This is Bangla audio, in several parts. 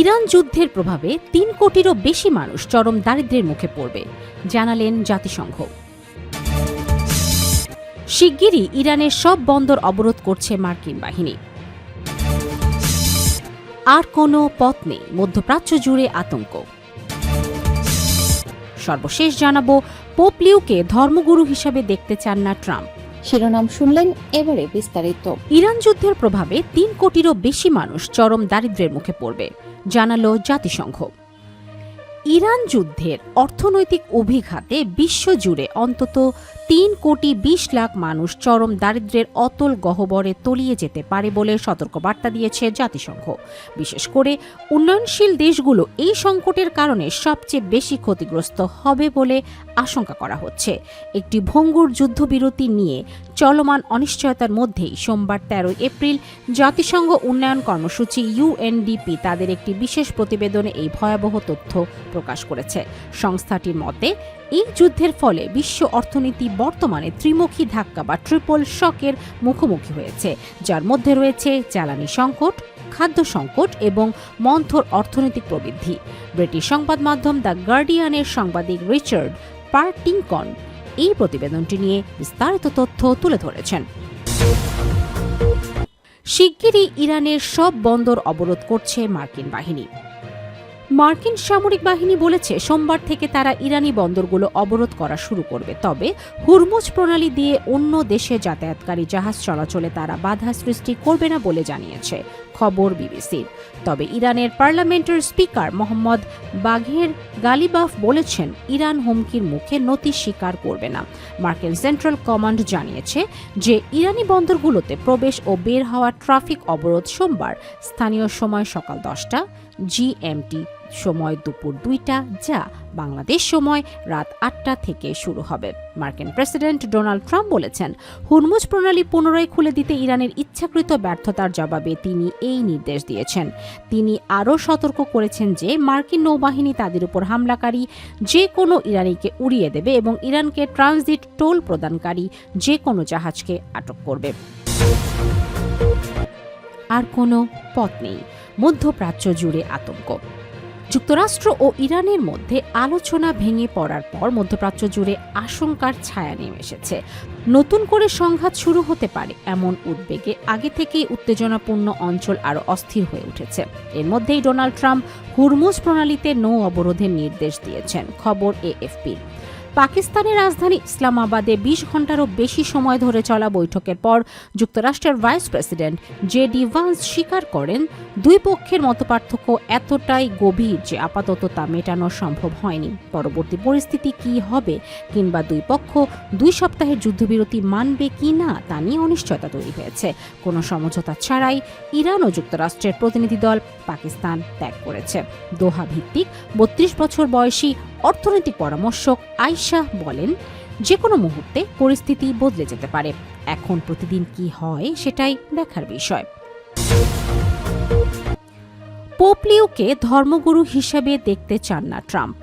ইরান যুদ্ধের প্রভাবে ৩ কোটিরও বেশি মানুষ চরম দারিদ্র্যের মুখে পড়বে, জানালেন জাতিসংঘ। শিগগিরই ইরানের সব বন্দর অবরোধ করছে মার্কিন বাহিনী। আর কোনো পথ নেই, মধ্যপ্রাচ্য জুড়ে আতঙ্ক। সর্বশেষ জানাবো, পোপ লিওকে ধর্মগুরু হিসেবে দেখতে চান না ট্রাম্প। শিরোনাম শুনলেন, এবারে বিস্তারিত। ইরান যুদ্ধের প্রভাবে ৩ কোটিরও বেশি মানুষ চরম দারিদ্র্যের মুখে পড়বে, জানালো জাতিসংঘ। ইরান যুদ্ধের অর্থনৈতিক অভিঘাতে বিশ্বজুড়ে অন্তত ৩ কোটি ২০ লাখ মানুষ চরম দারিদ্র্যের অতল গহ্বরে তলিয়ে যেতে পারে বলে সতর্কবার্তা দিয়েছে জাতিসংঘ। বিশেষ করে উন্নয়নশীল দেশগুলো এই সংকটের কারণে সবচেয়ে বেশি ক্ষতিগ্রস্ত হবে বলে আশঙ্কা করা হচ্ছে। একটি ভঙ্গুর যুদ্ধবিরতি নিয়ে চলমান অনিশ্চয়তার মধ্যেই সোমবার ১৩ এপ্রিল জাতিসংঘ উন্নয়ন কর্মসূচি UNDP তাদের একটি বিশেষ প্রতিবেদনে এই ভয়াবহ তথ্য প্রকাশ করেছে। সংস্থাটির মতে, এই যুদ্ধের ফলে বিশ্ব অর্থনীতি বর্তমানে ত্রিমুখী ধাক্কা বা ট্রিপল শকের মুখোমুখি হয়েছে, যার মধ্যে রয়েছে জ্বালানি সংকট, খাদ্য সংকট এবং মন্থর অর্থনৈতিক প্রবৃদ্ধি। ব্রিটিশ সংবাদ মাধ্যম দ্য গার্ডিয়ানের সাংবাদিক রিচার্ড পার্টিংটন এই প্রতিবেদনটি নিয়ে বিস্তারিত তথ্য তুলে ধরেছেন। শিগগিরই ইরানের সব বন্দর অবরোধ করছে মার্কিন বাহিনী। মার্কিন সামরিক বাহিনী বলেছে সোমবার থেকে তারা ইরানি বন্দরগুলো অবরোধ করা শুরু করবে, তবে হুরমুজ প্রণালী দিয়ে অন্য দেশে যাতায়াতকারী জাহাজ চলাচলে তারা বাধা সৃষ্টি করবে না বলে জানিয়েছে খবর বিবিসির। তবে ইরানের পার্লামেন্টের স্পিকার মোহাম্মদ বাঘের গালিবাফ বলেছেন, ইরান হুমকির মুখে নতি স্বীকার করবে না। মার্কিন সেন্ট্রাল কমান্ড জানিয়েছে যে ইরানি বন্দরগুলোতে প্রবেশ ও বের হওয়া ট্রাফিক অবরোধ সোমবার স্থানীয় সময় সকাল 10টা GMT সময় দুপুর 2টা, যা বাংলাদেশ সময় রাত 8টা থেকে শুরু হবে। মার্কিন প্রেসিডেন্ট ডোনাল্ড ট্রাম্প বলেছেন, হুরমুজ প্রণালী পুনরায় খুলে দিতে ইরানের ইচ্ছাকৃত ব্যর্থতার জবাবে তিনি এই নির্দেশ দিয়েছেন। তিনি আরও সতর্ক করেছেন যে মার্কিন নৌবাহিনী তাদের উপর হামলাকারী যে কোনো ইরানিকে উড়িয়ে দেবে এবং ইরানকে ট্রানজিট টোল প্রদানকারী যে কোনো জাহাজকে আটক করবে। আর কোনো পথ নেই, মধ্যপ্রাচ্য জুড়ে আতঙ্ক। যুক্তরাষ্ট্র ও ইরানের মধ্যে আলোচনা ভেঙে পড়ার পর মধ্যপ্রাচ্য জুড়ে আশঙ্কার ছায়া নেমে এসেছে। নতুন করে সংঘাত শুরু হতে পারে এমন উদ্বেগে আগে থেকেই উত্তেজনাপূর্ণ অঞ্চল আরও অস্থির হয়ে উঠেছে। এর মধ্যেই ডোনাল্ড ট্রাম্প হুরমুজ প্রণালীতে নৌ অবরোধের নির্দেশ দিয়েছেন, খবর AFP। পাকিস্তানের রাজধানী ইসলামাবাদে 20 ঘণ্টারও বেশি সময় ধরে চলা বৈঠকের পর যুক্তরাষ্ট্রের ভাইস প্রেসিডেন্ট JD ভান্স স্বীকার করেন, দুই পক্ষের মতপার্থক্য এতটাই গভীর যে আপাতত তা মেটানো সম্ভব হয়নি। পরবর্তী পরিস্থিতি কি হবে কিংবা দুই পক্ষ 2 সপ্তাহের যুদ্ধবিরতি মানবে কি না তা নিয়ে অনিশ্চয়তা তৈরি হয়েছে। কোনো সমঝোতা ছাড়াই ইরান ও যুক্তরাষ্ট্রের প্রতিনিধি দল পাকিস্তান ত্যাগ করেছে। দোহা ভিত্তিক 32 বছর বয়সী অর্থনৈতিক পরামর্শক আয়শা বলেন, যে কোনো মুহূর্তে পরিস্থিতি বদলে যেতে পারে। এখন প্রতিদিন কি হয় সেটাই দেখার বিষয়। পোপ লিওকে ধর্মগুরু হিসেবে দেখতে চান না ট্রাম্প।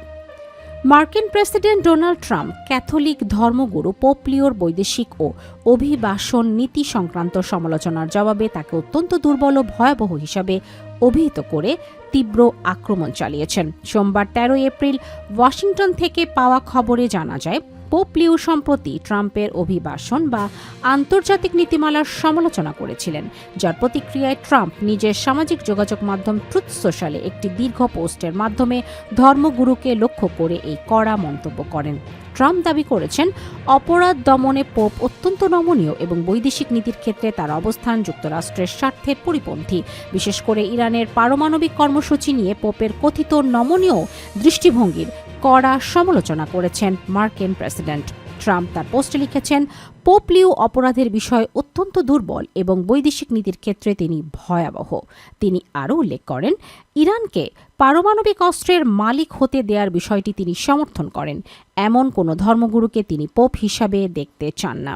মার্কিন প্রেসিডেন্ট ডোনাল্ড ট্রাম্প ক্যাথলিক ধর্মগুরু পোপ লিওর বৈদেশিক ও অভিবাসন নীতি সংক্রান্ত সমালোচনার জবাবে তাকে অত্যন্ত দুর্বল ও ভয়াবহ হিসাবে অভিহিত করে তীব্র আক্রমণ চালিয়েছেন। সোমবার 13 এপ্রিল ওয়াশিংটন থেকে পাওয়া খবরে জানা যায়, পোপ লিও সম্প্রতি ট্রাম্পের অভিবাসন বা আন্তর্জাতিক নীতিমালার সমালোচনা করেছিলেন, যার প্রতিক্রিয়ায় ট্রাম্প নিজের সামাজিক যোগাযোগ মাধ্যম ট্রুথ সোশ্যালে একটি দীর্ঘ পোস্টের মাধ্যমে ধর্মগুরুকে লক্ষ্য করে এই কড়া মন্তব্য করেন। ট্রাম্প দাবি করেছেন, অপরাধ দমনে পোপ অত্যন্ত নমনীয় এবং বৈদেশিক নীতির ক্ষেত্রে তার অবস্থান যুক্তরাষ্ট্রের স্বার্থের পরিপন্থী। বিশেষ করে ইরানের পারমাণবিক কর্মসূচি নিয়ে পোপের কথিত নমনীয় দৃষ্টিভঙ্গির কড়া সমালোচনা করেছেন মার্কিন প্রেসিডেন্ট। ট্রাম্প তার পোস্টে লিখেছেন, পোপ লিও অপরাধের বিষয়ে অত্যন্ত দুর্বল এবং বৈদেশিক নীতির ক্ষেত্রে তিনি ভয়াবহ। তিনি আরও উল্লেখ করেন, ইরানকে পারমাণবিক অস্ত্রের মালিক হতে দেওয়ার বিষয়টি তিনি সমর্থন করেন। এমন কোনো ধর্মগুরুকে তিনি পোপ হিসাবে দেখতে চান না।